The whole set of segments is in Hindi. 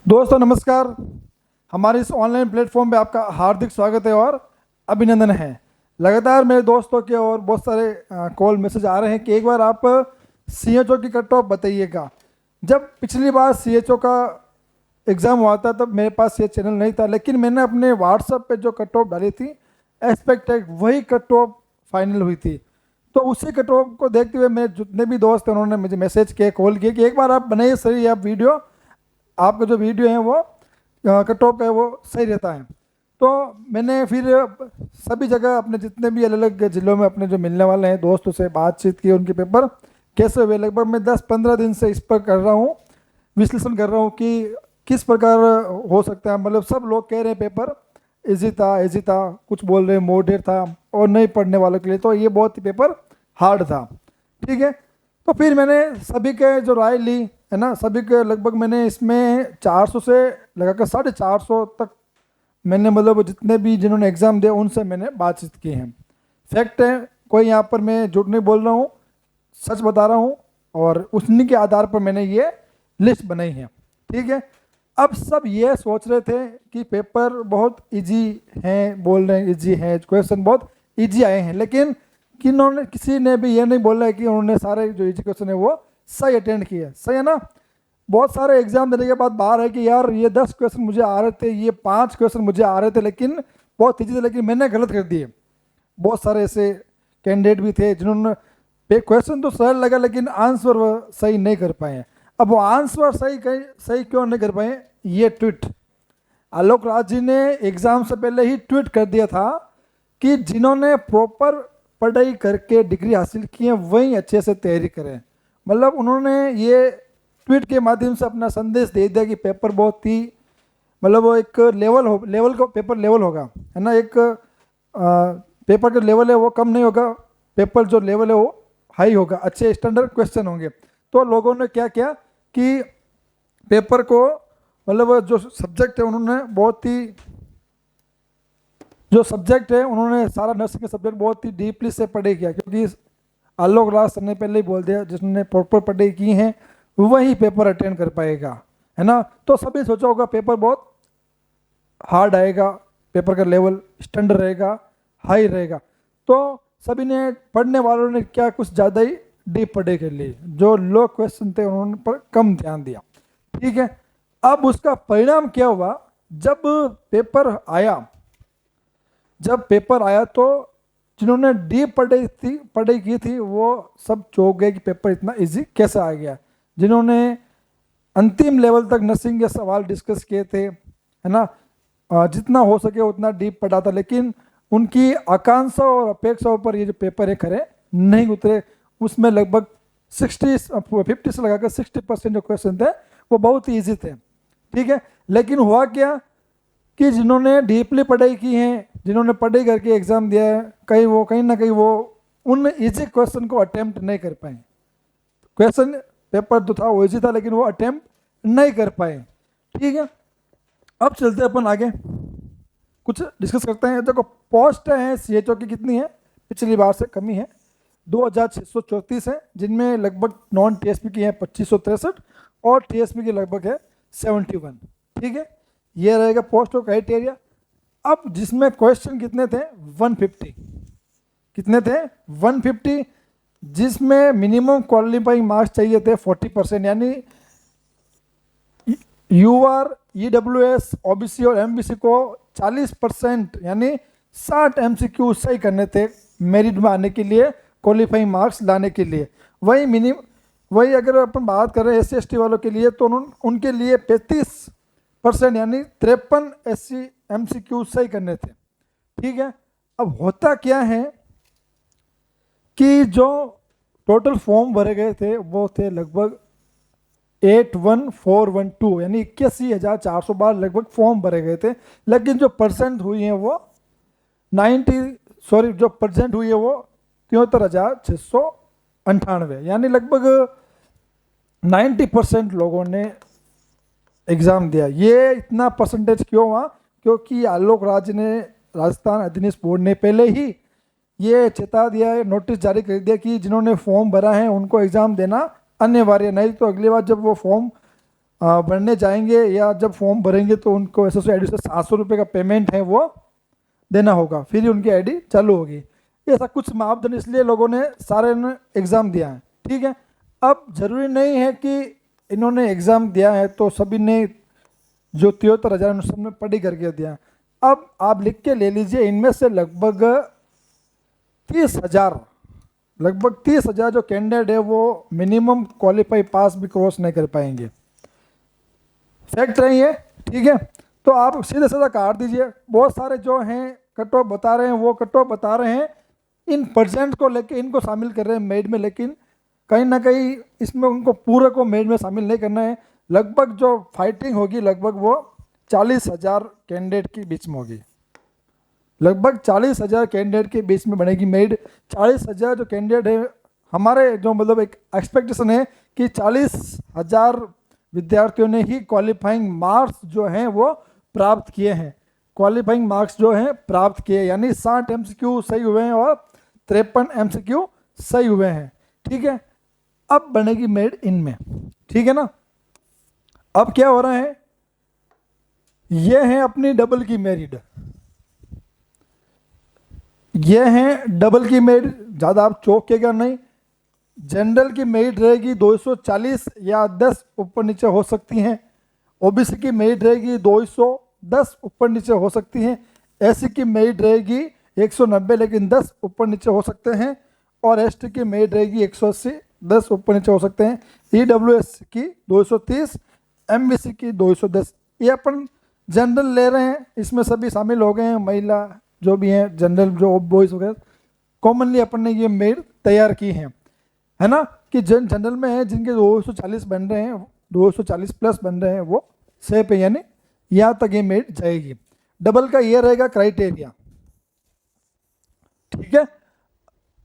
दोस्तों नमस्कार। हमारे इस ऑनलाइन प्लेटफॉर्म पे आपका हार्दिक स्वागत है और अभिनंदन है। लगातार मेरे दोस्तों के और बहुत सारे कॉल मैसेज आ रहे हैं कि एक बार आप सीएचओ की कट ऑफ बताइएगा। जब पिछली बार सीएचओ का एग्ज़ाम हुआ था तब मेरे पास ये चैनल नहीं था, लेकिन मैंने अपने व्हाट्सएप पे जो कट ऑफ डाली थी एक्सपेक्टेड वही कट ऑफ फाइनल हुई थी। तो उसी कट ऑफ को देखते हुए मेरे जितने भी दोस्त हैं उन्होंने मुझे मैसेज किए, कॉल किए कि एक बार आप बनाइए सही आप वीडियो, आपका जो वीडियो है वो कट ऑफ का है वो सही रहता है। तो मैंने फिर सभी जगह अपने जितने भी अलग अलग ज़िलों में अपने जो मिलने वाले हैं दोस्तों से बातचीत की, उनके पेपर कैसे हुए। लगभग मैं 10-15 दिन से इस पर कर रहा हूँ, विश्लेषण कर रहा हूँ कि किस प्रकार हो सकता है। मतलब सब लोग कह रहे हैं पेपर इजी था, कुछ बोल रहे हैं मॉडरेट था, और नहीं पढ़ने वालों के लिए तो ये बहुत ही पेपर हार्ड था। ठीक है, तो फिर मैंने सभी के जो राय ली है ना, सभी के लगभग मैंने इसमें 400 से लगाकर 450 तक मैंने मतलब जितने भी जिन्होंने एग्ज़ाम दिया उनसे मैंने बातचीत की है। फैक्ट है, कोई यहाँ पर मैं झूठ नहीं बोल रहा हूँ, सच बता रहा हूँ, और उन्हीं के आधार पर मैंने ये लिस्ट बनाई है। ठीक है, अब सब ये सोच रहे थे कि पेपर बहुत इजी हैं, बोल रहे हैं इजी हैं, क्वेश्चन बहुत इजी आए हैं, लेकिन किसी ने भी ये नहीं बोला है कि उन्होंने सारे जो इजी क्वेश्चन है वो सही अटेंड किए। सही है ना। बहुत सारे एग्जाम देने के बाद बाहर है कि यार ये 10 क्वेश्चन मुझे आ रहे थे, ये 5 क्वेश्चन मुझे आ रहे थे, लेकिन बहुत ईजी थे, लेकिन मैंने गलत कर दिए। बहुत सारे ऐसे कैंडिडेट भी थे जिन्होंने क्वेश्चन तो सरल लगा लेकिन आंसर वो सही नहीं कर पाए। अब वो आंसर सही क्यों नहीं कर पाए, ये ट्वीट आलोक राज जी ने एग्जाम से पहले ही ट्वीट कर दिया था कि जिन्होंने प्रॉपर पढ़ाई करके डिग्री हासिल की है वही अच्छे से तैयारी करें। मतलब उन्होंने ये ट्वीट के माध्यम से अपना संदेश दे दिया कि पेपर बहुत ही मतलब वो एक लेवल को पेपर लेवल होगा, है ना। एक पेपर का लेवल है वो कम नहीं होगा, पेपर जो लेवल है वो हाई होगा, अच्छे स्टैंडर्ड क्वेश्चन होंगे। तो लोगों ने क्या किया कि पेपर को मतलब जो सब्जेक्ट है उन्होंने उन्होंने सारा नर्सिंग का सब्जेक्ट बहुत ही डीपली से पढ़ाई किया, क्योंकि आलोक राज सर ने पहले ही बोल दिया जिसने प्रॉपर पढ़ाई की है वही पेपर अटेंड कर पाएगा, है ना। तो सभी सोचा होगा पेपर बहुत हार्ड आएगा, पेपर का लेवल स्टैंडर्ड रहेगा, हाई रहेगा। तो सभी ने पढ़ने वालों ने क्या कुछ ज़्यादा ही डीप पढ़ाई कर ली, जो लो क्वेश्चन थे उन्होंने पर कम ध्यान दिया। ठीक है, अब उसका परिणाम क्या हुआ, जब पेपर आया तो जिन्होंने डीप पढ़ाई की थी वो सब चौंक गए कि पेपर इतना इजी कैसे आ गया। जिन्होंने अंतिम लेवल तक नर्सिंग के सवाल डिस्कस किए थे, है ना, जितना हो सके उतना डीप पढ़ा था, लेकिन उनकी आकांक्षा और अपेक्षाओं पर ये जो पेपर है खरे नहीं उतरे। उसमें लगभग 50 से लगाकर 60% जो क्वेश्चन थे वो बहुत ही ईजी थे। ठीक है, लेकिन हुआ क्या कि जिन्होंने डीपली पढ़ाई की है, जिन्होंने पढ़ाई करके एग्ज़ाम दिया है, कहीं ना कहीं वो उन इजी क्वेश्चन को अटेम्प्ट नहीं कर पाए। क्वेश्चन पेपर जो था वो इजी था लेकिन वो अटेम्प्ट नहीं कर पाए। ठीक है, अब चलते हैं अपन आगे कुछ डिस्कस करते हैं। देखो पोस्ट है सीएचओ की कितनी है, पिछली बार से कमी है, 2634 है, जिनमें लगभग नॉन टीएसपी की है 2563 और टीएसपी की लगभग है 71। ठीक है, ये रहेगा पोस्ट ऑफ क्राइटेरिया। अब जिसमें क्वेश्चन कितने थे 150, कितने थे 150, जिसमें मिनिमम क्वालिफाइंग मार्क्स चाहिए थे 40%, यानी यूआर ईडब्ल्यूएस ओबीसी और एमबीसी को 40% यानी 60 एमसीक्यू सही करने थे मेरिट में आने के लिए, क्वालिफाइंग मार्क्स लाने के लिए। वही अगर अपन बात करें एससी एसटी वालों के लिए तो उनके लिए 35% यानी 53 एससी एमसीक्यू सही करने थे। ठीक है, अब होता क्या है कि जो टोटल फॉर्म भरे गए थे वो थे लगभग 81412 यानी 81,412 लगभग फॉर्म भरे गए थे, लेकिन जो परसेंट हुई है वो जो परसेंट हुई है वो 73,698 यानी लगभग 90% लोगों ने एग्ज़ाम दिया। ये इतना परसेंटेज क्यों हुआ, क्योंकि आलोक राज ने राजस्थान अधीनस्थ बोर्ड ने पहले ही ये चेता दिया है, नोटिस जारी कर दिया कि जिन्होंने फॉर्म भरा है उनको एग्ज़ाम देना अनिवार्य, नहीं तो अगली बार जब वो फॉर्म भरने जाएंगे या जब फॉर्म भरेंगे तो उनको SSO ID से 700 रुपये का पेमेंट है वो देना होगा, फिर ही उनकी ID चालू होगी। ऐसा कुछ मापदंड इसलिए लोगों ने सारे ने एग्ज़ाम दिया है, ठीक है। अब ज़रूरी नहीं है कि इन्होंने एग्ज़ाम दिया है तो सभी ने जो 73,000 सबने पढ़ी करके दिया। अब आप लिख के ले लीजिए, इनमें से लगभग 30,000 जो कैंडिडेट है वो मिनिमम क्वालिफाई पास भी क्रॉस नहीं कर पाएंगे। फैक्ट नहीं है, ठीक है। तो आप सीधे सीधा काट दीजिए। बहुत सारे जो हैं कट ऑफ बता रहे हैं, वो कट ऑफ बता रहे हैं इन परसेंट को लेके इनको शामिल कर रहे हैं मेड में, लेकिन कहीं ना कहीं इसमें उनको पूरे को मेड में शामिल नहीं करना है। लगभग जो फाइटिंग होगी लगभग वो 40,000 कैंडिडेट के बीच में होगी, लगभग 40,000 कैंडिडेट के बीच में बनेगी मेड। 40,000 जो कैंडिडेट है, हमारे जो मतलब एक एक्सपेक्टेशन है कि 40,000 विद्यार्थियों ने ही क्वालिफाइंग मार्क्स जो हैं वो प्राप्त किए हैं, क्वालिफाइंग मार्क्स जो हैं प्राप्त किए, यानी 60 MCQ सही हुए हैं और 53 MCQ सही हुए हैं, ठीक है। अब बनेगी मेड इनमें, ठीक है ना। अब क्या हो रहा है, ये हैं अपनी डबल की मेरिट, ये हैं डबल की मेरिट, ज़्यादा आप चौंकिएगा नहीं। जनरल की मेरिट रहेगी 240 या 10 ऊपर नीचे हो सकती हैं। ओबीसी की मेरिट रहेगी 210 ऊपर नीचे हो सकती हैं। एससी की मेरिट रहेगी 190 लेकिन 10 ऊपर नीचे हो सकते हैं। और एसटी की मेरिट रहेगी 180 10 ऊपर नीचे हो सकते हैं। ईडब्ल्यूएस की 230, एमबीसी की 210। ये अपन जनरल ले रहे हैं, इसमें सभी शामिल हो गए हैं, महिला जो भी हैं, जनरल जो बॉयज़ वगैरह कॉमनली अपन ने ये मेरिट तैयार की हैं, है ना। कि जनरल में है जिनके 240 बन रहे हैं, 240 प्लस बन रहे हैं, वो सेफ है, यानी यहाँ तक ये मेरिट जाएगी। डबल का ये रहेगा क्राइटेरिया, ठीक है,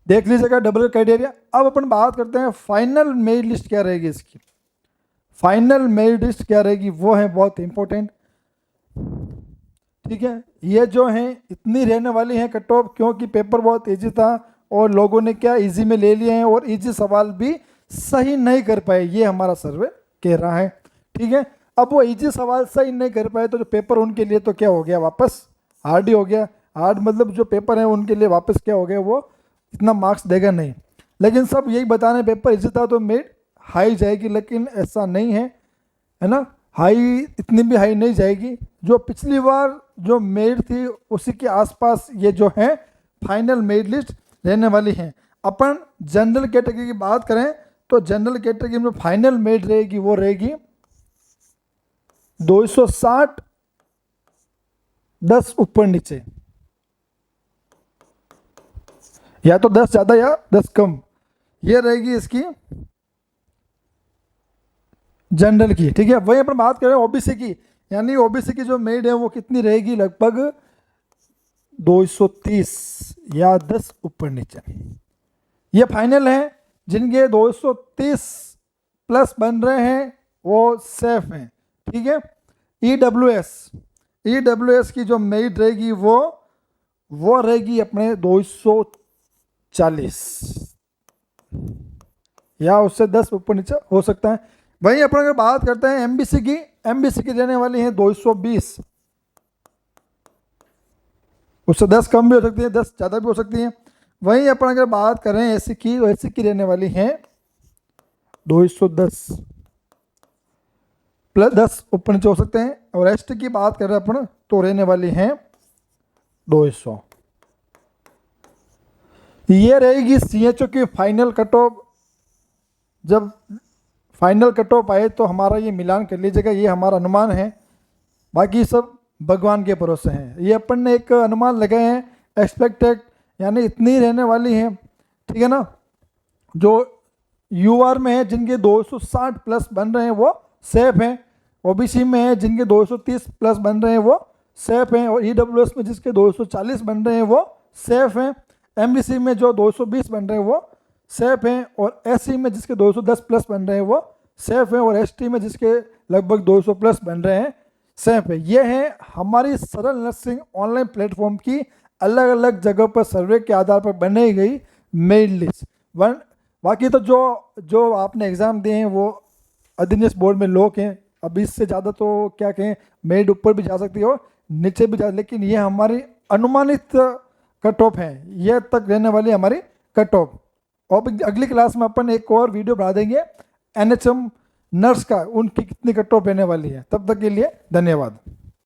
देख लीजिएगा डबल का क्राइटेरिया। अब अपन बात करते हैं फाइनल मेरिट लिस्ट क्या रहेगी इसकी। फाइनल मेरिट लिस्ट क्या रहेगी वो है बहुत इंपॉर्टेंट, ठीक है। ये जो है इतनी रहने वाली है कट ऑफ, क्योंकि पेपर बहुत इजी था और लोगों ने क्या इजी में ले लिए हैं और इजी सवाल भी सही नहीं कर पाए, ये हमारा सर्वे कह रहा है, ठीक है। अब वो इजी सवाल सही नहीं कर पाए तो जो पेपर उनके लिए तो क्या हो गया, वापस हार्ड ही हो गया। हार्ड मतलब जो पेपर है उनके लिए वापस क्या हो गया, वो इतना मार्क्स देगा नहीं। लेकिन सब यही बताने पेपर इजी था तो मेरिट हाई जाएगी, लेकिन ऐसा नहीं है, है ना। हाई इतनी भी हाई नहीं जाएगी। जो पिछली बार जो मेरिट थी उसी के आसपास ये जो है फाइनल मेरिट लिस्ट रहने वाली है। अपन जनरल कैटेगरी की बात करें तो जनरल कैटेगरी में फाइनल मेरिट रहेगी वो रहेगी 260 10 ऊपर नीचे, या तो 10 ज़्यादा या 10 कम, ये रहेगी इसकी जनरल की, ठीक है। वहीं अपन बात करें ओबीसी की, यानी ओबीसी की जो मेरिट है वो कितनी रहेगी, लगभग 230 या 10 ऊपर नीचे। ये फाइनल है, जिनके 230 प्लस बन रहे हैं वो सेफ हैं, ठीक है। ईडब्ल्यूएस की जो मेरिट रहेगी वो रहेगी अपने 240 या उससे 10 ऊपर नीचे हो सकता है। वहीं अपन अगर बात करते हैं एमबीसी की रहने वाली है 220, उससे 10 कम भी हो सकती है, 10 ज़्यादा भी हो सकती है। वहीं अपन अगर बात करें एससी की, तो एससी की रहने वाली है 210 प्लस 10 ऊपर नीचे हो सकते हैं। और एसटी की बात करें अपन तो रहने वाली है 200। ये रहेगी सीएचओ की फाइनल कट ऑफ। जब फाइनल कट ऑफ आए तो हमारा ये मिलान कर लीजिएगा, ये हमारा अनुमान है, बाकी सब भगवान के भरोसे हैं। ये अपन ने एक अनुमान लगाए हैं एक्सपेक्टेड, यानी इतनी रहने वाली है, ठीक है ना। जो यूआर में है जिनके 260 प्लस बन रहे हैं वो सेफ हैं। ओबीसी में है जिनके 230 प्लस बन रहे हैं वो सेफ हैं। और ईडब्ल्यूएस में जिसके 240 बन रहे हैं वो सेफ हैं। एमबीसी में जो 220 बन रहे हैं वो सेफ हैं। और एससी में जिसके 210 प्लस बन रहे हैं वो सेफ हैं। और एसटी में जिसके लगभग 200 प्लस बन रहे हैं सेफ है। ये है हमारी सरल नर्सिंग ऑनलाइन प्लेटफॉर्म की अलग अलग जगह पर सर्वे के आधार पर बनाई गई मेरिट लिस्ट। बाकी तो जो आपने एग्ज़ाम दिए हैं वो अधिनियम बोर्ड में लोग हैं, अब इससे ज़्यादा तो क्या कहें, मेड ऊपर भी जा सकती है और नीचे भी जा, लेकिन ये हमारी अनुमानित कट ऑफ है, ये तक रहने वाली हमारी कट ऑफ। और अगली क्लास में अपन एक और वीडियो बना देंगे NHM नर्स का, उनकी कितनी कट ऑफ रहने वाली है। तब तक के लिए धन्यवाद।